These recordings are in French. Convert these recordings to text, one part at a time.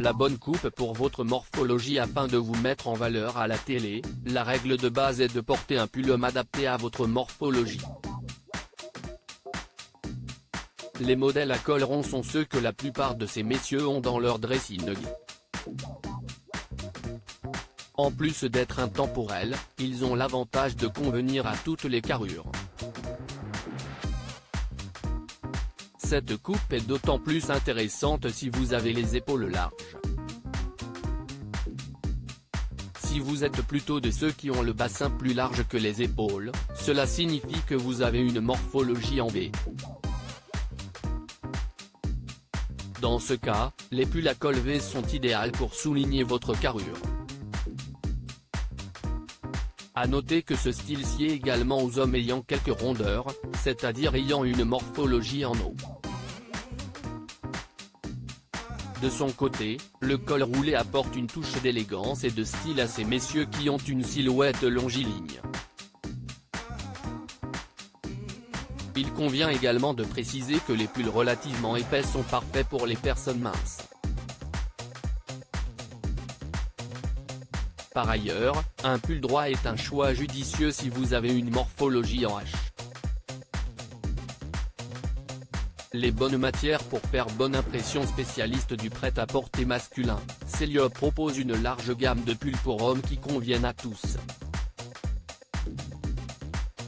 la bonne coupe pour votre morphologie afin de vous mettre en valeur à la télé. La règle de base est de porter un pull homme adapté à votre morphologie. Les modèles à col rond sont ceux que la plupart de ces messieurs ont dans leur dressing. En plus d'être intemporels, ils ont l'avantage de convenir à toutes les carrures. Cette coupe est d'autant plus intéressante si vous avez les épaules larges. Si vous êtes plutôt de ceux qui ont le bassin plus large que les épaules, cela signifie que vous avez une morphologie en V. Dans ce cas, les pulls à col V sont idéaux pour souligner votre carrure. À noter que ce style sied également aux hommes ayant quelques rondeurs, c'est-à-dire ayant une morphologie en O. De son côté, le col roulé apporte une touche d'élégance et de style à ces messieurs qui ont une silhouette longiligne. Il convient également de préciser que les pulls relativement épais sont parfaits pour les personnes minces. Par ailleurs, un pull droit est un choix judicieux si vous avez une morphologie en H. Les bonnes matières pour faire bonne impression. Spécialiste du prêt-à-porter masculin, Célio propose une large gamme de pulls pour hommes qui conviennent à tous.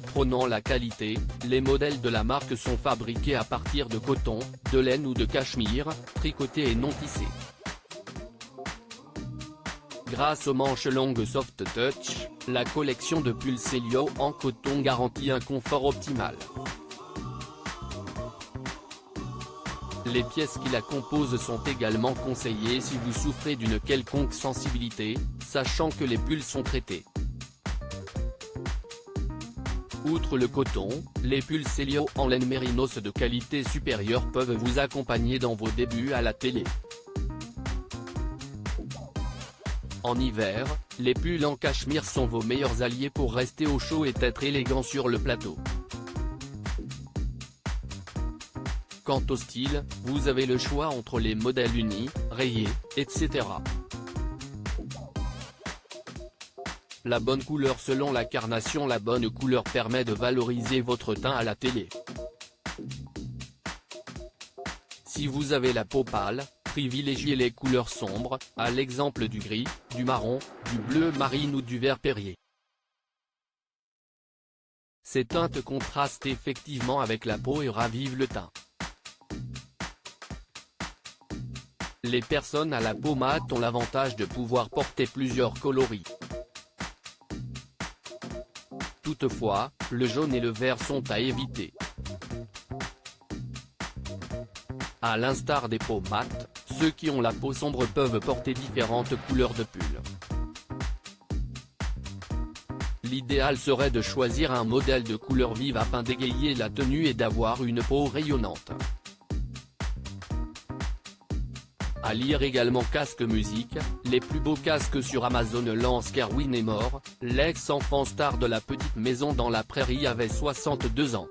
Prônant la qualité, les modèles de la marque sont fabriqués à partir de coton, de laine ou de cachemire, tricotés et non tissés. Grâce aux manches longues Soft Touch, la collection de pulls Célio en coton garantit un confort optimal. Les pièces qui la composent sont également conseillées si vous souffrez d'une quelconque sensibilité, sachant que les pulls sont traités. Outre le coton, les pulls Célio en laine mérinos de qualité supérieure peuvent vous accompagner dans vos débuts à la télé. En hiver, les pulls en cachemire sont vos meilleurs alliés pour rester au chaud et être élégant sur le plateau. Quant au style, vous avez le choix entre les modèles unis, rayés, etc. La bonne couleur selon la carnation. La bonne couleur permet de valoriser votre teint à la télé. Si vous avez la peau pâle, privilégiez les couleurs sombres, à l'exemple du gris, du marron, du bleu marine ou du vert Perrier. Ces teintes contrastent effectivement avec la peau et ravivent le teint. Les personnes à la peau mate ont l'avantage de pouvoir porter plusieurs coloris. Toutefois, le jaune et le vert sont à éviter. À l'instar des peaux mates, ceux qui ont la peau sombre peuvent porter différentes couleurs de pull. L'idéal serait de choisir un modèle de couleur vive afin d'égayer la tenue et d'avoir une peau rayonnante. À lire également Casque Musique, les plus beaux casques sur Amazon. Lance Kerwin est mort, l'ex-enfant star de La Petite Maison dans la Prairie avait 62 ans.